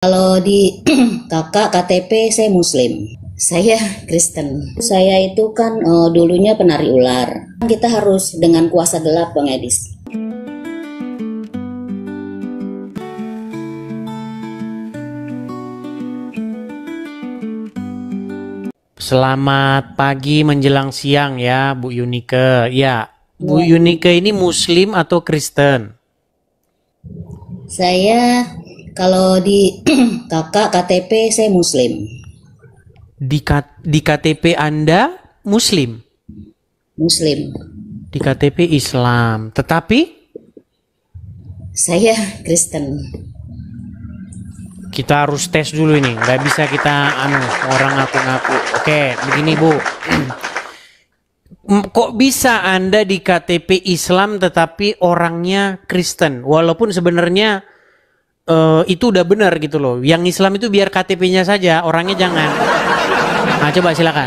Kalau di kakak KTP saya Muslim, saya Kristen. Saya itu kan dulunya penari ular. Kita harus dengan kuasa gelap, Bang Edis. Selamat pagi menjelang siang ya, Bu Yunike. Ya, Bu Yunike ini Muslim atau Kristen? Saya kalau di kakak KTP saya Muslim. Di KTP Anda Muslim? Muslim. Di KTP Islam. Tetapi saya Kristen. kita harus tes dulu ini. Nggak bisa kita orang ngaku-ngaku. Oke, begini Bu. Kok bisa Anda di KTP Islam tetapi orangnya Kristen? Walaupun sebenarnya itu udah benar gitu loh. Yang Islam itu biar KTP-nya saja, orangnya jangan. Nah, coba silakan.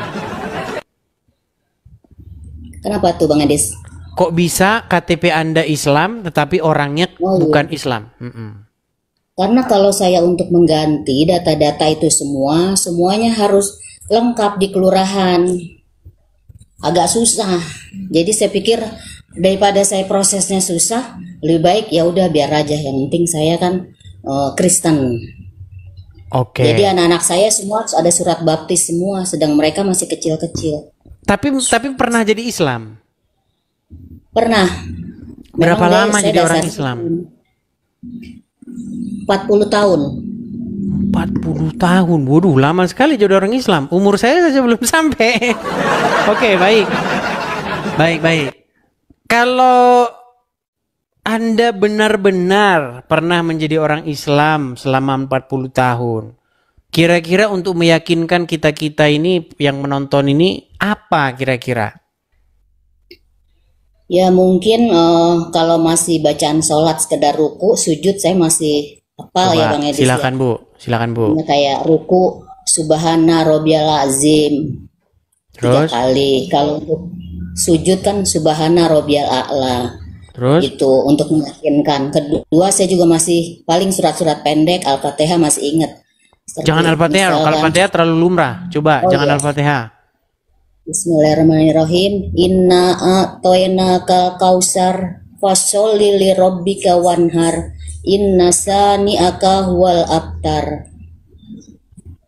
Kenapa tuh Bang Edis? Kok bisa KTP Anda Islam tetapi orangnya bukan Islam? Karena kalau saya untuk mengganti data-data itu semuanya harus lengkap di kelurahan. Agak susah. Jadi saya pikir daripada saya prosesnya susah, lebih baik ya udah biar aja. Yang penting saya kan Kristen. Oke. Jadi anak-anak saya semua ada surat baptis semua, sedang mereka masih kecil-kecil. Tapi pernah jadi Islam? Pernah. Berapa Memang lama saya jadi orang dasar Islam? 40 tahun. 40 tahun. Waduh, lama sekali jadi orang Islam. Umur saya saja belum sampai. Oke, baik. Baik. Kalau Anda benar-benar pernah menjadi orang Islam selama 40 tahun, kira-kira untuk meyakinkan kita-kita ini yang menonton ini apa kira-kira? Ya mungkin kalau masih bacaan sholat sekedar ruku, sujud saya masih hafal ya Bang Edis. Silakan Bu, silakan Bu. Kayak ruku subhana rabbiyal azim 3 kali. Kalau untuk sujud kan subhana rabbiyal a'la. Terus? Itu untuk meyakinkan. Kedua saya juga masih paling surat-surat pendek, Al-Fatihah masih ingat. Jangan Al-Fatihah, Al-Fatihah terlalu lumrah. Coba jangan iya. Al-Fatihah. Bismillahirrahmanirrahim. Inna a'toinaka kausar fasholli li rabbika wanhar. Inna sani'aka huwal abtar.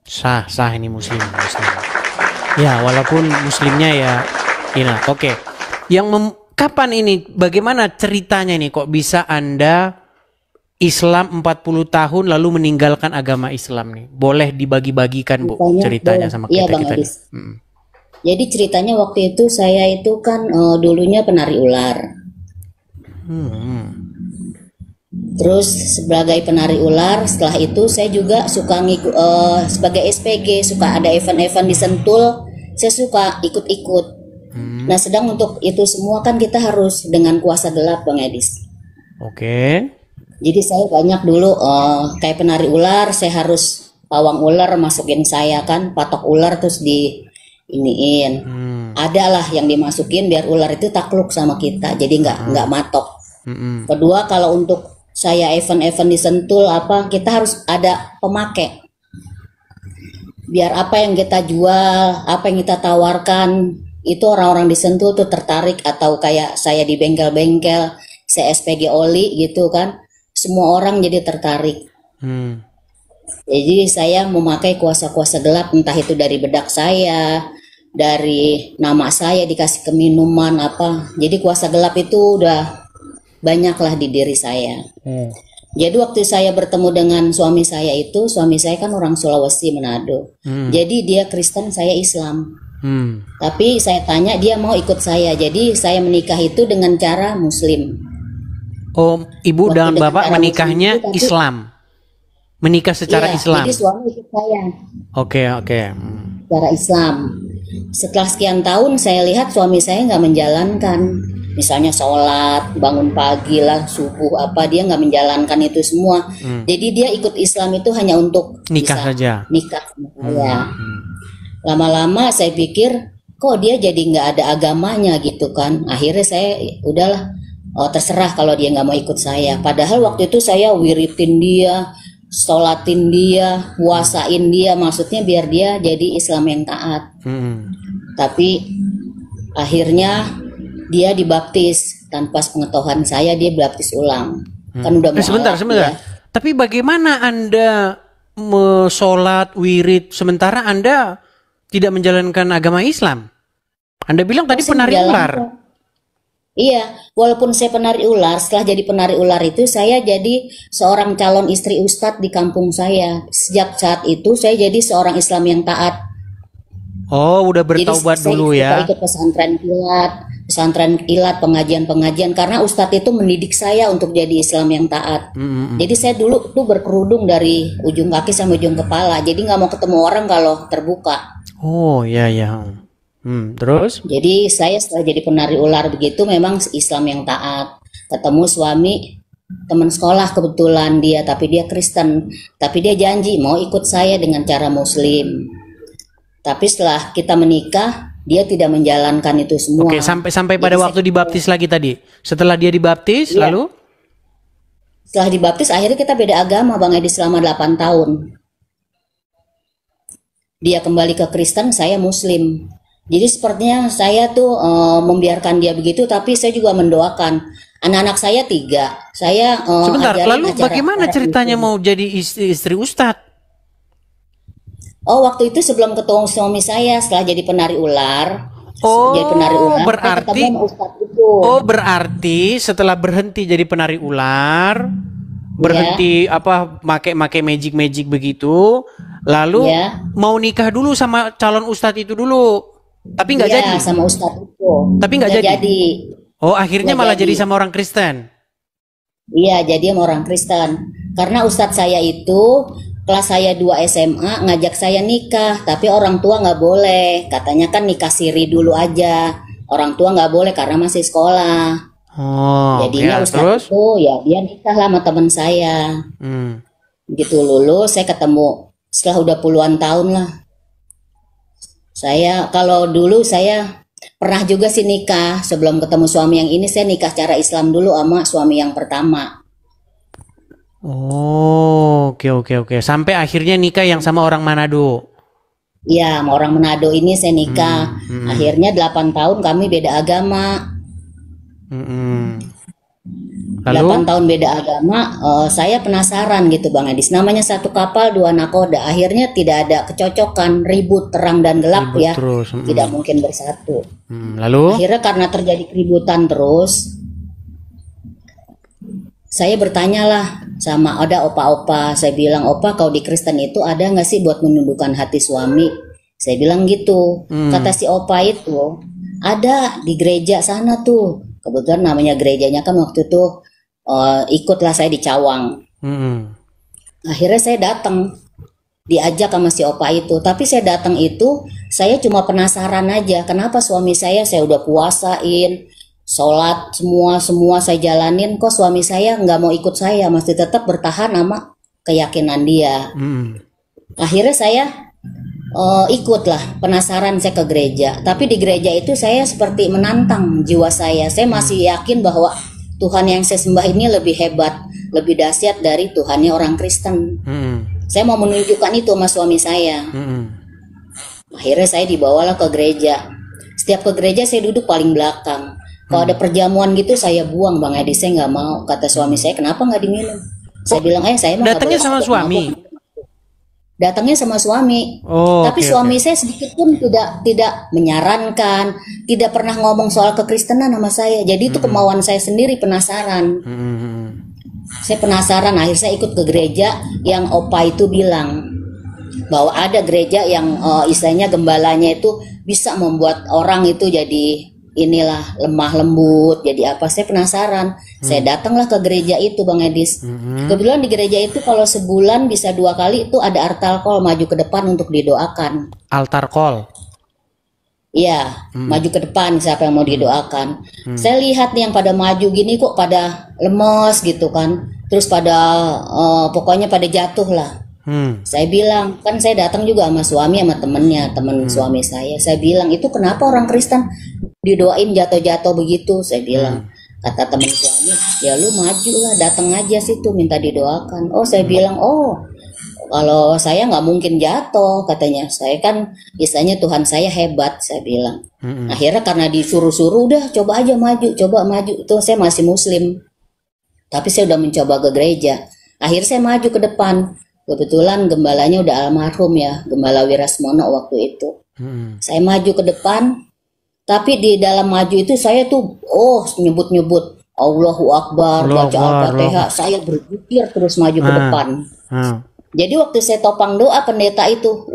Sah ini muslim. Ya, walaupun muslimnya ya Ina. Oke. Kapan ini, bagaimana ceritanya nih kok bisa Anda Islam 40 tahun lalu meninggalkan agama Islam nih? Boleh dibagi-bagikan Bu ceritanya sama kita nih. Jadi ceritanya waktu itu saya itu kan dulunya penari ular. Terus sebagai penari ular, setelah itu saya juga suka sebagai SPG, suka ada event-event di Sentul, saya suka ikut-ikut. Nah sedang untuk itu semua kan kita harus dengan kuasa gelap Bang Edis. Oke. Jadi saya banyak dulu kayak penari ular, saya harus pawang ular masukin saya kan, patok ular terus di iniin. Adalah yang dimasukin biar ular itu takluk sama kita, jadi nggak matok. Kedua kalau untuk saya event-event di Sentul kita harus ada pemakai. Biar apa yang kita jual, apa yang kita tawarkan itu orang-orang di Sentul tuh tertarik, atau kayak saya di bengkel-bengkel, saya SPG oli gitu kan, semua orang jadi tertarik. Jadi saya memakai kuasa-kuasa gelap, entah itu dari bedak saya, dari nama saya dikasih ke minuman jadi kuasa gelap itu udah banyaklah di diri saya. Jadi waktu saya bertemu dengan suami saya kan orang Sulawesi Manado. Jadi dia Kristen, saya Islam. Tapi saya tanya dia mau ikut saya, jadi saya menikah itu dengan cara Muslim. Oh, Ibu dan Bapak menikahnya Muslim itu, Islam, menikah secara Islam. Jadi suami ikut saya. Oke. Secara Islam. Setelah sekian tahun saya lihat suami saya nggak menjalankan, misalnya sholat, bangun pagi lah, subuh dia nggak menjalankan itu semua. Jadi dia ikut Islam itu hanya untuk nikah saja. Nikah sama saya. Lama-lama saya pikir kok dia jadi nggak ada agamanya gitu kan. Akhirnya saya udahlah, terserah kalau dia nggak mau ikut saya. Padahal waktu itu saya wiritin dia, sholatin dia, puasain dia, maksudnya biar dia jadi Islam yang taat. Tapi akhirnya dia dibaptis tanpa pengetahuan saya, dia baptis ulang. Kan udah sebentar. Ya. Tapi bagaimana Anda sholat wirid sementara Anda tidak menjalankan agama Islam? Anda bilang tadi penari ular. Iya, walaupun saya penari ular, setelah jadi penari ular itu saya jadi seorang calon istri ustadz di kampung saya. Sejak saat itu saya jadi seorang Islam yang taat. Oh, udah bertaubat dulu ya? Saya ikut pesantren kilat, pengajian-pengajian, karena ustadz itu mendidik saya untuk jadi Islam yang taat. Jadi saya dulu tuh berkerudung dari ujung kaki sampai ujung kepala, jadi nggak mau ketemu orang kalau terbuka. Oh, ya. Terus? Jadi saya setelah jadi penari ular begitu memang Islam yang taat. Ketemu suami teman sekolah kebetulan dia, tapi dia Kristen. Tapi dia janji mau ikut saya dengan cara Muslim. Tapi setelah kita menikah, dia tidak menjalankan itu semua. Oke, sampai pada waktu dibaptis lagi tadi. Setelah dia dibaptis, lalu? Setelah dibaptis, akhirnya kita beda agama, Bang Edi, selama 8 tahun. Dia kembali ke Kristen, saya Muslim. Jadi sepertinya saya tuh membiarkan dia begitu, tapi saya juga mendoakan. Anak-anak saya 3. Saya sebentar, lalu bagaimana ceritanya mau jadi istri Ustadz? Oh, waktu itu sebelum ketemu suami saya, setelah jadi penari ular. Jadi penari ular, berarti setelah berhenti jadi penari ular, berhenti make magic begitu, lalu mau nikah dulu sama calon ustadz itu dulu. Tapi nggak jadi sama ustadz itu. Tapi nggak jadi. Oh, akhirnya malah jadi sama orang Kristen. Iya, jadi sama orang Kristen. Karena ustadz saya itu kelas saya 2 SMA ngajak saya nikah, tapi orang tua nggak boleh. Katanya kan nikah siri dulu aja. Orang tua nggak boleh karena masih sekolah. Oh, jadinya ustadz itu dia nikah lah sama teman saya. Gitu lulus, saya ketemu setelah udah puluhan tahun lah. Saya kalau dulu saya pernah juga sih nikah sebelum ketemu suami yang ini, saya nikah cara Islam dulu sama suami yang pertama. Oh, oke. Sampai akhirnya nikah yang sama orang Manado. Iya, sama orang Manado ini saya nikah. Akhirnya 8 tahun kami beda agama. Lalu? 8 tahun beda agama, saya penasaran gitu Bang Edis. Namanya satu kapal 2 nakoda. Akhirnya tidak ada kecocokan, ribut terang dan gelap ya. Terus. Tidak mungkin bersatu. Lalu? Akhirnya karena terjadi keributan terus, saya bertanyalah sama ada opa-opa. Saya bilang, opa kalau di Kristen itu ada nggak sih buat menundukkan hati suami? Saya bilang gitu. Kata si opa itu, ada di gereja sana tuh. Kebetulan namanya gerejanya kan waktu itu ikutlah saya di Cawang. Akhirnya saya datang, diajak sama si opa itu. Tapi saya datang itu, saya cuma penasaran aja. Kenapa suami saya udah puasain, sholat semua saya jalanin, kok suami saya nggak mau ikut saya, masih tetap bertahan sama keyakinan dia. Akhirnya saya ikutlah, penasaran saya ke gereja. Tapi di gereja itu saya seperti menantang jiwa saya. Saya masih yakin bahwa Tuhan yang saya sembah ini lebih hebat, lebih dahsyat dari Tuhannya orang Kristen. Saya mau menunjukkan itu sama suami saya. Akhirnya saya dibawalah ke gereja. Setiap ke gereja saya duduk paling belakang. Kalau ada perjamuan gitu saya buang Bang Edi, saya nggak mau. Kata suami saya, kenapa nggak diminum? Saya bilang, saya mau. Datangnya sama suami? Datangnya sama suami. Tapi suami saya sedikit pun tidak menyarankan, tidak pernah ngomong soal kekristenan sama saya. Jadi itu kemauan saya sendiri, penasaran. Saya penasaran, akhirnya saya ikut ke gereja yang opa itu bilang bahwa ada gereja yang istilahnya gembalanya itu bisa membuat orang itu jadi inilah lemah lembut, jadi apa, saya penasaran. Saya datanglah ke gereja itu Bang Edis. Kebetulan di gereja itu kalau sebulan bisa 2 kali itu ada altar call, maju ke depan untuk didoakan. Altar call? Iya, maju ke depan siapa yang mau didoakan. Saya lihat nih yang pada maju gini kok pada lemes gitu kan, terus pada pokoknya pada jatuh lah. Saya bilang, kan saya datang juga sama suami sama temen suami saya. Saya bilang, itu kenapa orang Kristen didoain jatuh-jatuh begitu? Saya bilang, Kata teman suami, ya lu maju lah, datang aja situ minta didoakan. Oh saya bilang, oh kalau saya nggak mungkin jatuh katanya. Saya kan istilahnya Tuhan saya hebat, saya bilang. Akhirnya karena disuruh-suruh, udah coba aja maju, coba maju. Itu saya masih muslim, tapi saya udah mencoba ke gereja. Akhirnya saya maju ke depan. Kebetulan gembalanya udah almarhum ya, Gembala Wirasmono waktu itu. Saya maju ke depan, tapi di dalam maju itu saya tuh nyebut-nyebut Allahu Akbar, baca Al-Fatihah, saya berzikir terus maju ke depan. Jadi waktu saya topang doa pendeta itu,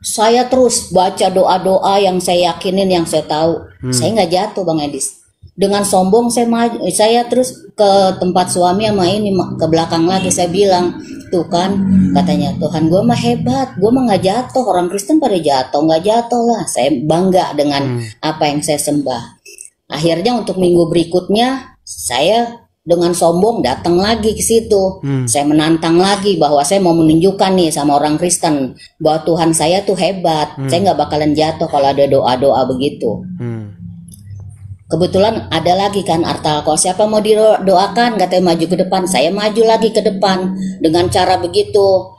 saya terus baca doa-doa yang saya yakinin, yang saya tahu. Saya nggak jatuh Bang Edis. Dengan sombong saya maju, saya terus ke tempat suami sama ini ke belakang lagi, saya bilang, tuh kan katanya Tuhan gue mah hebat, gue mah nggak jatuh, orang Kristen pada jatuh, nggak jatuh lah. Saya bangga dengan apa yang saya sembah. Akhirnya untuk minggu berikutnya saya dengan sombong datang lagi ke situ. Saya menantang lagi bahwa saya mau menunjukkan nih sama orang Kristen bahwa Tuhan saya tuh hebat. Saya nggak bakalan jatuh kalau ada doa-doa begitu. Kebetulan ada lagi kan Artalkol, siapa mau didoakan, katanya maju ke depan. Saya maju lagi ke depan dengan cara begitu.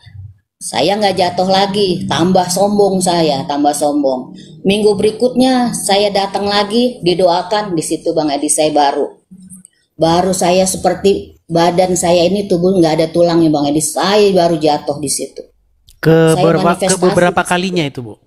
Saya nggak jatuh lagi, tambah sombong saya, tambah sombong. Minggu berikutnya saya datang lagi, didoakan. Di situ Bang Edi saya baru saya seperti badan saya ini tubuh nggak ada tulangnya Bang Edi. Saya baru jatuh di situ. Ke beberapa kalinya itu Bu?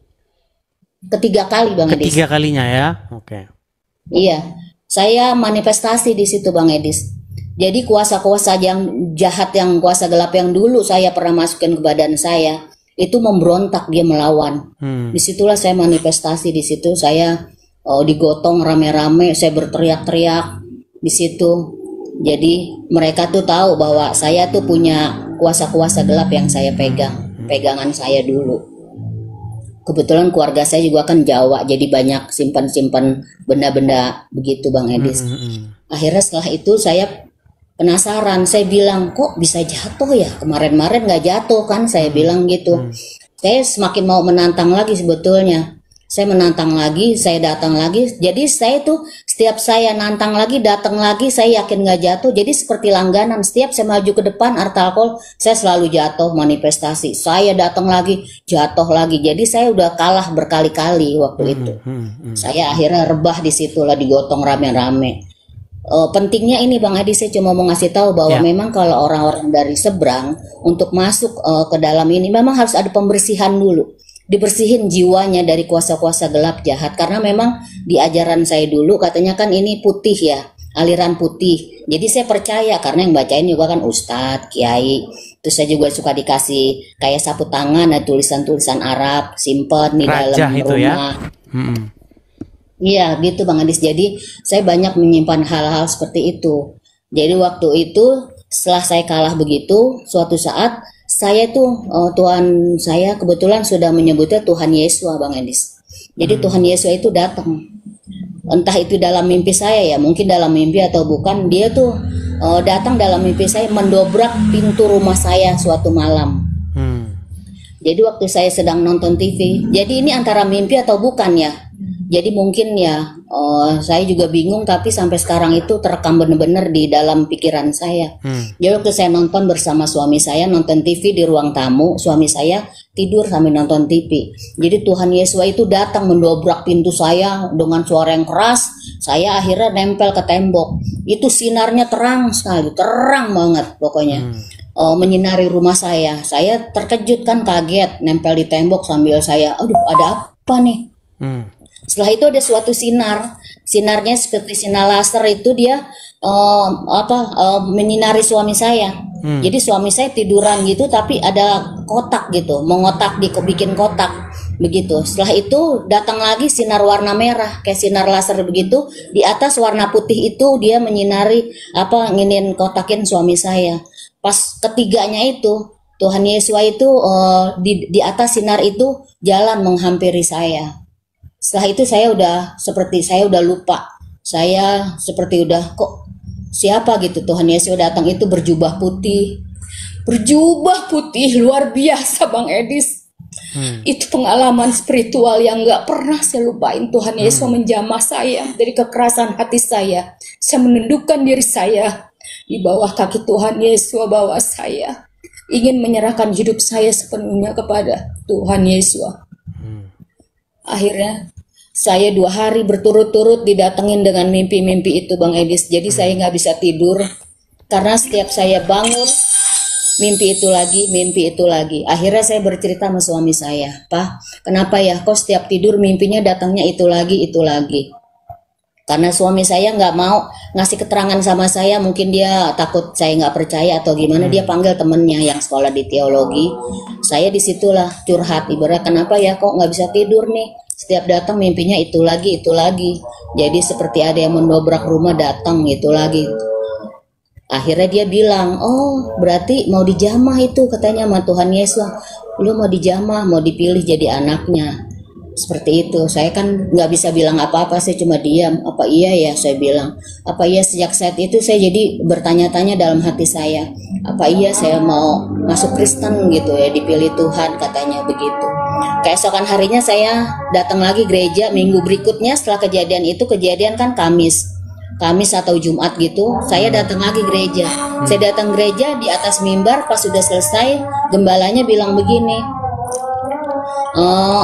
Ketiga kali Bang Edi. Ketiga kalinya ya, oke. Iya, saya manifestasi di situ Bang Edis. Jadi kuasa-kuasa yang jahat, yang kuasa gelap yang dulu saya pernah masukin ke badan saya, itu memberontak, dia melawan. Disitulah saya manifestasi, di situ saya digotong rame-rame, saya berteriak-teriak di situ. Jadi mereka tuh tahu bahwa saya tuh punya kuasa-kuasa gelap yang saya pegangan saya dulu. Kebetulan keluarga saya juga kan Jawa, jadi banyak simpan-simpan benda-benda begitu Bang Edis. Akhirnya setelah itu saya penasaran, saya bilang kok bisa jatuh ya, kemarin-kemarin nggak jatuh kan, saya bilang gitu. Saya semakin mau menantang lagi sebetulnya. Saya menantang lagi, saya datang lagi. Jadi saya tuh setiap saya nantang lagi, datang lagi, saya yakin nggak jatuh. Jadi seperti langganan, setiap saya maju ke depan Artalkol, saya selalu jatuh manifestasi. Saya datang lagi, jatuh lagi. Jadi saya udah kalah berkali-kali waktu itu. Saya akhirnya rebah di situ lah, digotong rame-rame. Pentingnya ini Bang Adi, saya cuma mau ngasih tahu bahwa memang kalau orang-orang dari seberang untuk masuk ke dalam ini memang harus ada pembersihan dulu. Dibersihin jiwanya dari kuasa-kuasa gelap jahat, karena memang di ajaran saya dulu katanya kan ini putih ya, aliran putih. Jadi saya percaya karena yang bacain juga kan ustadz, kiai. Terus saya juga suka dikasih kayak sapu tangan, ada tulisan-tulisan Arab, simpen di dalam itu rumah. Ya? Iya gitu Bang Adis. Jadi saya banyak menyimpan hal-hal seperti itu. Jadi waktu itu setelah saya kalah begitu, suatu saat saya tuh Tuhan saya kebetulan sudah menyebutnya Tuhan Yesus Bang Edis. Jadi Tuhan Yesus itu datang, entah itu dalam mimpi saya ya, mungkin dalam mimpi atau bukan, dia tuh datang dalam mimpi saya, mendobrak pintu rumah saya suatu malam. Jadi waktu saya sedang nonton TV, jadi ini antara mimpi atau bukan ya. Jadi mungkin ya saya juga bingung, tapi sampai sekarang itu terekam benar-benar di dalam pikiran saya. Jadi waktu saya nonton bersama suami saya, nonton TV di ruang tamu, suami saya tidur sambil nonton TV. Jadi Tuhan Yesus itu datang mendobrak pintu saya dengan suara yang keras. Saya akhirnya nempel ke tembok. Itu sinarnya terang sekali, terang banget pokoknya. Menyinari rumah saya. Saya terkejut kan, kaget, nempel di tembok sambil saya, aduh ada apa nih? Setelah itu ada suatu sinar, sinarnya seperti sinar laser itu, dia menyinari suami saya. Jadi suami saya tiduran gitu, tapi ada kotak gitu, mengotak, bikin kotak begitu. Setelah itu datang lagi sinar warna merah, kayak sinar laser begitu. Di atas warna putih itu dia menyinari nginin kotakin suami saya. Pas ketiganya itu Tuhan Yesus itu di atas sinar itu jalan menghampiri saya. Setelah itu saya udah lupa. Saya seperti udah kok siapa gitu. Tuhan Yesus datang itu berjubah putih. Berjubah putih luar biasa Bang Edis. Itu pengalaman spiritual yang gak pernah saya lupain. Tuhan Yesus menjamah saya dari kekerasan hati saya. Saya menundukkan diri saya di bawah kaki Tuhan Yesus, bawa saya ingin menyerahkan hidup saya sepenuhnya kepada Tuhan Yesus. Akhirnya saya 2 hari berturut-turut didatengin dengan mimpi-mimpi itu, Bang Edis. Jadi saya nggak bisa tidur karena setiap saya bangun mimpi itu lagi, mimpi itu lagi. Akhirnya saya bercerita sama suami saya, "Pak, kenapa ya kok setiap tidur mimpinya datangnya itu lagi, itu lagi?" Karena suami saya nggak mau ngasih keterangan sama saya, mungkin dia takut saya nggak percaya atau gimana. Dia panggil temennya yang sekolah di teologi. Saya disitulah curhat, ibarat kenapa ya kok nggak bisa tidur nih. Setiap datang mimpinya itu lagi, itu lagi. Jadi seperti ada yang mendobrak rumah datang itu lagi. Akhirnya dia bilang, "Oh berarti mau dijamah itu," katanya sama Tuhan Yesus. "Lu mau dijamah, mau dipilih jadi anaknya." Seperti itu. Saya kan nggak bisa bilang apa-apa, saya cuma diam. "Apa iya ya?" saya bilang. "Apa iya?" Sejak saat itu saya jadi bertanya-tanya dalam hati saya, "Apa iya saya mau masuk Kristen gitu ya, dipilih Tuhan," katanya begitu. Keesokan harinya saya datang lagi gereja. Minggu berikutnya setelah kejadian itu, kejadian kan Kamis atau Jumat gitu, saya datang lagi gereja. Saya datang gereja, di atas mimbar pas sudah selesai, gembalanya bilang begini,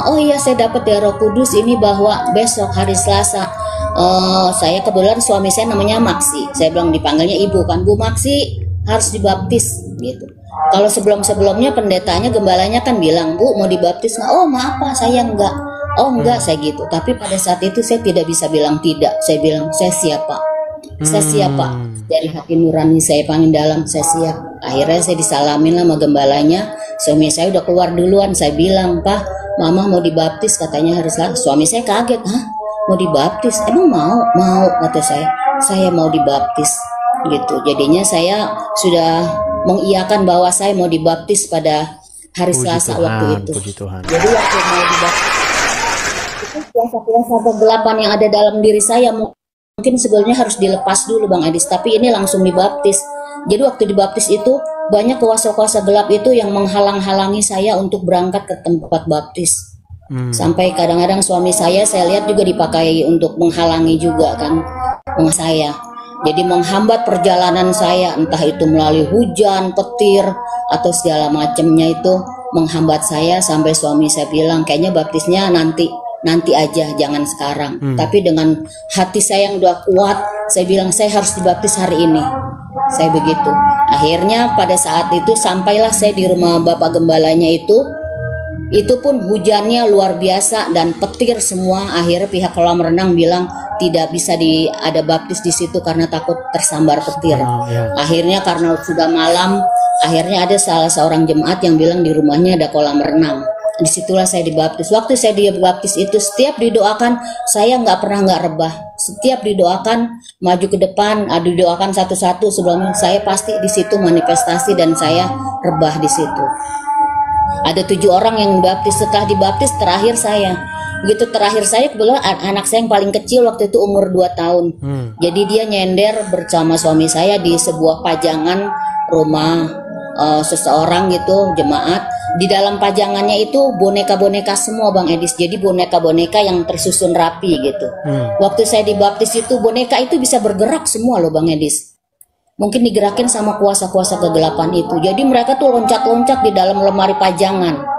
"Oh iya, saya dapat dari Roh Kudus ini bahwa besok hari Selasa, saya kebetulan suami saya namanya Maksi." Saya bilang, dipanggilnya ibu kan, "Bu Maksi harus dibaptis," gitu. Kalau sebelum-sebelumnya pendetanya, gembalanya kan bilang, "Bu mau dibaptis nggak?" "Oh maaf Pak, saya enggak." "Oh enggak," saya gitu. Tapi pada saat itu saya tidak bisa bilang tidak. Saya bilang, "Saya siap Pak, saya siap Pak." Dari hati nurani saya paling dalam, saya siap. Akhirnya saya disalamin sama gembalanya. Suami saya udah keluar duluan. Saya bilang, "Pak, Mama mau dibaptis," katanya harus lah. Suami saya kaget, "Hah? Mau dibaptis? Emang mau?" "Mau," kata saya mau dibaptis gitu. Jadinya saya sudah mengiyakan bahwa saya mau dibaptis pada hari Selasa waktu itu. Jadi waktu mau dibaptis itu kuasa-kuasa kegelapan yang ada dalam diri saya mungkin sebelumnya harus dilepas dulu, Bang Adis, tapi ini langsung dibaptis. Jadi waktu dibaptis itu banyak kuasa-kuasa gelap itu yang menghalang-halangi saya untuk berangkat ke tempat baptis. Sampai kadang-kadang suami saya lihat juga dipakai untuk menghalangi juga kan saya. Jadi menghambat perjalanan saya, entah itu melalui hujan, petir, atau segala macamnya itu menghambat saya. Sampai suami saya bilang, "Kayaknya baptisnya nanti aja, jangan sekarang." Tapi dengan hati saya yang udah kuat, saya bilang saya harus dibaptis hari ini. Saya begitu. Akhirnya pada saat itu sampailah saya di rumah Bapak Gembalanya itu pun hujannya luar biasa dan petir semua. Akhirnya pihak kolam renang bilang tidak bisa ada baptis di situ karena takut tersambar petir. Akhirnya karena sudah malam, akhirnya ada salah seorang jemaat yang bilang di rumahnya ada kolam renang. Disitulah saya dibaptis. Waktu saya dibaptis itu setiap didoakan saya nggak rebah. Setiap didoakan maju ke depan, didoakan satu-satu sebelumnya, saya pasti di situ manifestasi dan saya rebah di situ. Ada 7 orang yang dibaptis. Setelah dibaptis terakhir saya. Begitu terakhir saya, kebetulan anak saya yang paling kecil waktu itu umur 2 tahun. Jadi dia nyender bersama suami saya di sebuah pajangan rumah seseorang gitu, jemaat. Di dalam pajangannya itu boneka-boneka semua, Bang Edis. Jadi boneka-boneka yang tersusun rapi gitu. Waktu saya dibaptis itu boneka itu bisa bergerak semua loh, Bang Edis. Mungkin digerakin sama kuasa-kuasa kegelapan itu. Jadi mereka tuh loncat-loncat di dalam lemari pajangan.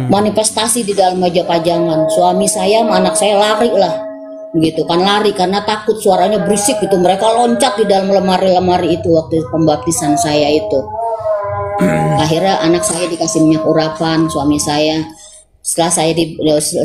Manifestasi di dalam meja pajangan. Suami saya sama anak saya lari lah. Gitu kan, lari karena takut suaranya berisik gitu. Mereka loncat di dalam lemari-lemari itu waktu pembaptisan saya itu. Akhirnya anak saya dikasih minyak urapan, suami saya. Setelah saya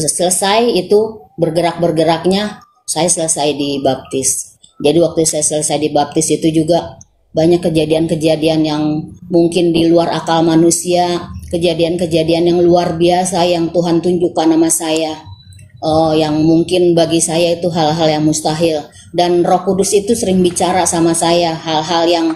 selesai itu bergerak-bergeraknya, saya selesai dibaptis. Jadi waktu saya selesai dibaptis itu juga banyak kejadian-kejadian yang mungkin di luar akal manusia, kejadian-kejadian yang luar biasa yang Tuhan tunjukkan sama saya. Yang mungkin bagi saya itu hal-hal yang mustahil. Dan Roh Kudus itu sering bicara sama saya hal-hal yang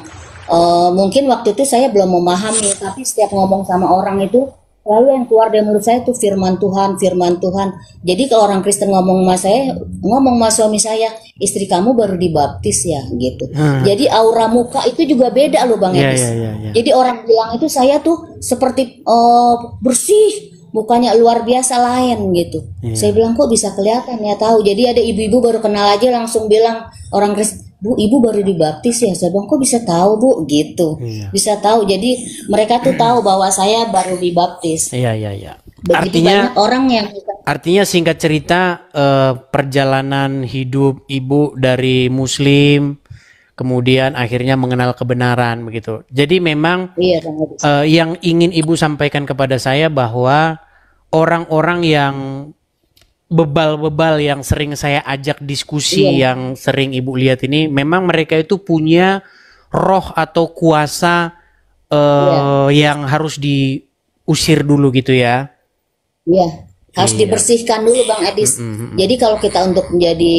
mungkin waktu itu saya belum memahami, tapi setiap ngomong sama orang itu lalu yang keluar dari mulut saya itu firman Tuhan, firman Tuhan. Jadi kalau orang Kristen ngomong sama saya, ngomong sama suami saya, "Istri kamu baru dibaptis ya," gitu. Jadi aura muka itu juga beda loh, Bang Edis. Jadi orang bilang itu saya tuh seperti bersih, mukanya luar biasa lain gitu. Saya bilang kok bisa kelihatan ya, tahu. Jadi ada ibu-ibu baru kenal aja langsung bilang orang Kristen, Bu, ibu baru dibaptis ya? Saya bilang kok bisa tahu Bu gitu. Bisa tahu. Jadi mereka tuh tahu bahwa saya baru dibaptis. Iya. Begitu banyak orang yang artinya singkat cerita perjalanan hidup ibu dari Muslim kemudian akhirnya mengenal kebenaran begitu. Jadi memang yang ingin ibu sampaikan kepada saya bahwa orang-orang yang bebal-bebal yang sering saya ajak diskusi, yang sering ibu lihat ini, memang mereka itu punya roh atau kuasa yang harus diusir dulu gitu ya. Iya, harus dibersihkan dulu Bang Edis. Jadi kalau kita untuk menjadi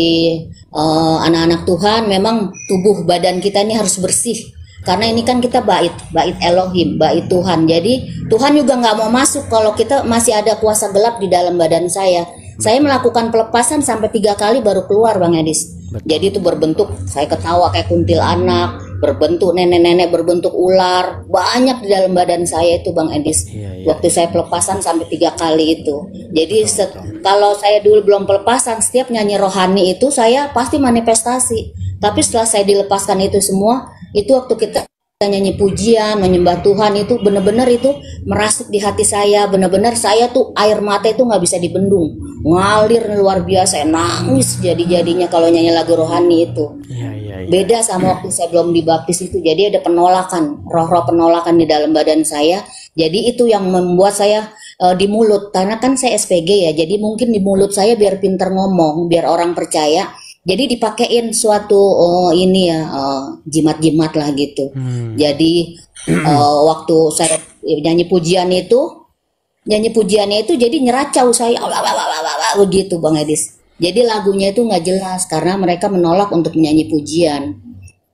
anak-anak Tuhan, memang tubuh badan kita ini harus bersih. Karena ini kan kita bait Elohim, bait Tuhan. Jadi Tuhan juga nggak mau masuk kalau kita masih ada kuasa gelap di dalam badan saya. Saya melakukan pelepasan sampai 3 kali baru keluar Bang Edis. Jadi itu berbentuk, saya ketawa kayak kuntilanak, berbentuk nenek-nenek, berbentuk ular, banyak di dalam badan saya itu Bang Edis. Waktu saya pelepasan sampai 3 kali itu. Jadi kalau saya dulu belum pelepasan, setiap nyanyi rohani itu saya pasti manifestasi. Tapi setelah saya dilepaskan itu semua, itu waktu kita nyanyi pujian, menyembah Tuhan, itu benar-benar itu merasuk di hati saya. Benar-benar saya tuh air mata itu nggak bisa dibendung, ngalir luar biasa, nangis jadi-jadinya kalau nyanyi lagu rohani itu. Beda sama waktu saya belum dibaptis itu. Jadi ada penolakan, roh-roh penolakan di dalam badan saya. Jadi itu yang membuat saya di mulut, karena kan saya SPG ya. Jadi mungkin di mulut saya biar pinter ngomong, biar orang percaya. Jadi dipakein suatu jimat-jimat lah gitu. Jadi waktu saya nyanyi pujiannya itu jadi nyeracau saya begitu Bang Edis. Jadi lagunya itu nggak jelas karena mereka menolak untuk menyanyi pujian.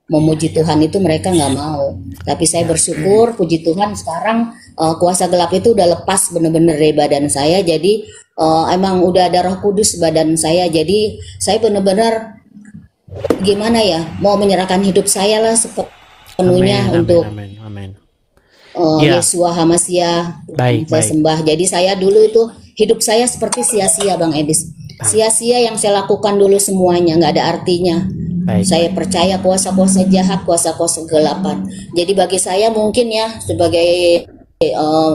Memuji Tuhan itu mereka nggak mau. Tapi saya bersyukur puji Tuhan sekarang kuasa gelap itu udah lepas bener-bener dari badan saya. Jadi emang udah ada Roh Kudus badan saya. Jadi saya bener-bener gimana ya, mau menyerahkan hidup saya lah sepenuhnya untuk Yesua Hamasia saya sembah. Jadi saya dulu itu hidup saya seperti sia-sia Bang Edis. Sia-sia yang saya lakukan dulu semuanya, nggak ada artinya. Saya percaya kuasa-kuasa jahat, kuasa-kuasa kegelapan. Jadi bagi saya mungkin ya sebagai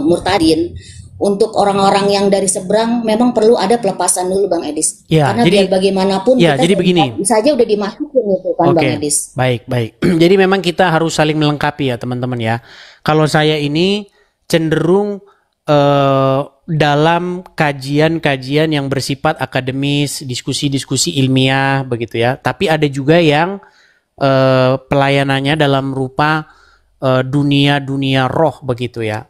murtadin, untuk orang-orang yang dari seberang memang perlu ada pelepasan dulu Bang Edis. Karena biar bagaimanapun kita jadi begini saja udah dimasukin itu kan Bang Edis. Baik. Jadi memang kita harus saling melengkapi ya teman-teman ya. Kalau saya ini cenderung dalam kajian-kajian yang bersifat akademis, diskusi-diskusi ilmiah begitu ya. Tapi ada juga yang pelayanannya dalam rupa dunia-dunia roh begitu ya.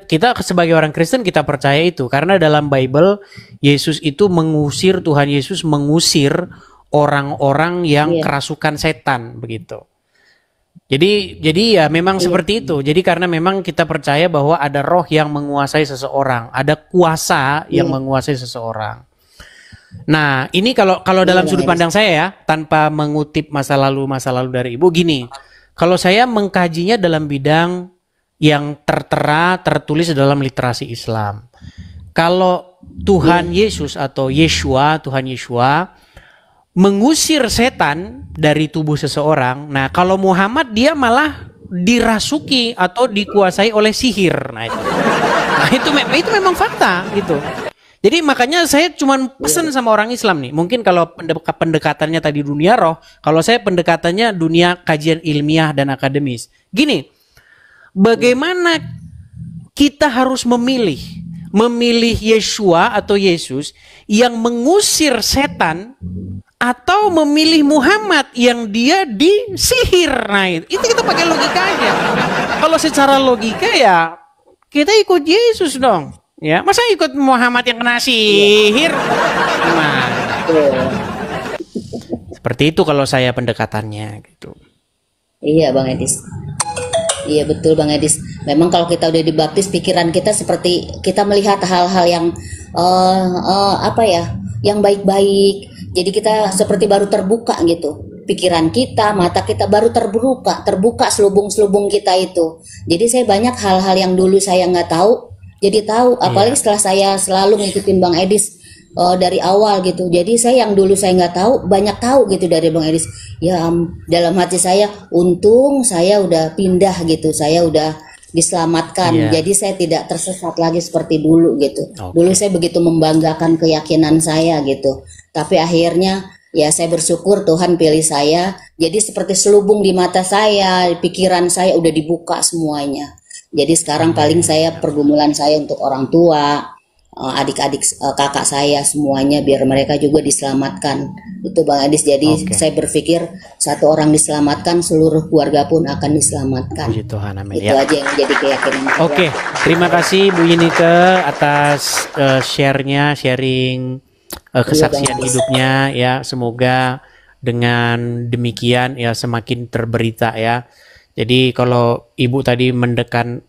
Kita sebagai orang Kristen kita percaya itu karena dalam Bible Yesus itu Tuhan Yesus mengusir orang-orang yang kerasukan setan begitu. Jadi ya memang seperti itu. Jadi karena memang kita percaya bahwa ada roh yang menguasai seseorang, ada kuasa yang menguasai seseorang. Nah, ini kalau dalam sudut pandang saya ya, tanpa mengutip masa lalu dari Ibu gini. Kalau saya mengkajinya dalam bidang yang tertulis dalam literasi Islam. Kalau Tuhan Yesus atau Tuhan Yeshua mengusir setan dari tubuh seseorang. Nah, kalau Muhammad dia malah dirasuki atau dikuasai oleh sihir. Nah, itu memang fakta gitu. Jadi makanya saya cuma pesan sama orang Islam nih. Mungkin kalau pendekatannya tadi dunia roh, kalau saya pendekatannya dunia kajian ilmiah dan akademis. Gini, bagaimana kita harus memilih Yeshua atau Yesus yang mengusir setan atau memilih Muhammad yang dia disihir. Nah, itu kita pakai logika aja. Kalau secara logika ya kita ikut Yesus dong. Ya, masa ikut Muhammad yang kena sihir? Nah, seperti itu kalau saya pendekatannya gitu. Iya Bang Edis. Iya betul Bang Edis. Memang kalau kita udah dibaptis, pikiran kita seperti kita melihat hal-hal yang yang baik-baik. Jadi kita seperti baru terbuka gitu. Pikiran kita, mata kita baru terbuka selubung-selubung kita itu. Jadi saya banyak hal-hal yang dulu saya nggak tahu. jadi tahu. Apalagi setelah saya selalu ngikutin Bang Edis dari awal gitu. Jadi saya yang dulu saya nggak tahu, banyak tahu gitu dari Bang Edis. Ya dalam hati saya, untung saya udah pindah gitu. Saya udah diselamatkan. Jadi saya tidak tersesat lagi seperti dulu gitu. Dulu saya begitu membanggakan keyakinan saya gitu. Tapi akhirnya ya saya bersyukur Tuhan pilih saya. Jadi seperti selubung di mata saya, pikiran saya udah dibuka semuanya. Jadi sekarang paling saya pergumulan saya untuk orang tua, adik-adik, kakak saya semuanya biar mereka juga diselamatkan. Itu Bang Edis. Jadi saya berpikir satu orang diselamatkan, seluruh keluarga pun akan diselamatkan. Puji Tuhan, amin. Itu aja yang jadi keyakinan saya. Terima kasih Bu Yunike atas sharing kesaksian hidupnya ya. Semoga dengan demikian ya semakin terberita ya. Jadi kalau Ibu tadi mendekan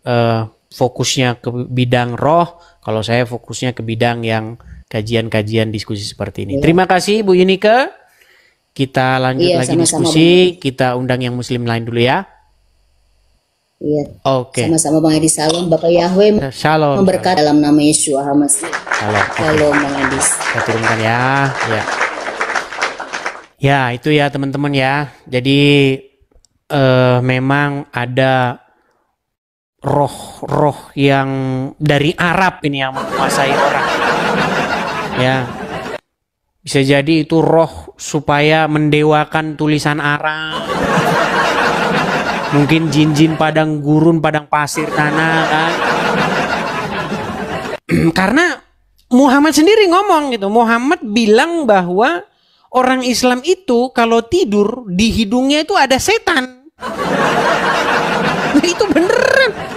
fokusnya ke bidang roh, kalau saya fokusnya ke bidang yang kajian-kajian diskusi seperti ini. Terima kasih Bu Yunike. Kita lanjut lagi diskusi. Kita undang yang muslim lain dulu ya. Iya. Sama-sama Bang Edis. Salam Bapak Yahweh. Shalom. Memberkati dalam nama Yesus Hamasi. Shalom Bang Edis. Kita turunkan ya. Ya itu ya teman-teman ya. Jadi memang ada roh-roh yang dari Arab ini yang menguasai orang. Ya. Bisa jadi itu roh supaya mendewakan tulisan Arab. Mungkin jin-jin padang gurun, padang pasir tanah kan. Karena Muhammad sendiri ngomong gitu. Muhammad bilang bahwa orang Islam itu kalau tidur di hidungnya itu ada setan. Nah itu beneran.